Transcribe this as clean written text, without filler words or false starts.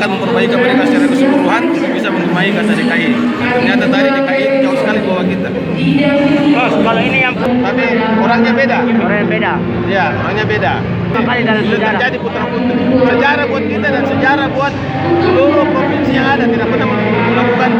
akan memperbaiki mereka secara keseluruhan untuk bisa mengemai kata DKI. Ternyata tadi DKI jauh sekali di bawah kita. Bos, kalau ini yang Tapi orangnya beda. orang beda. Ya, orangnya beda. Kali dalam Sudah sejarah. terjadi putra-putri. Sejarah buat kita dan sejarah buat seluruh provinsi yang ada, tidak pernah melakukan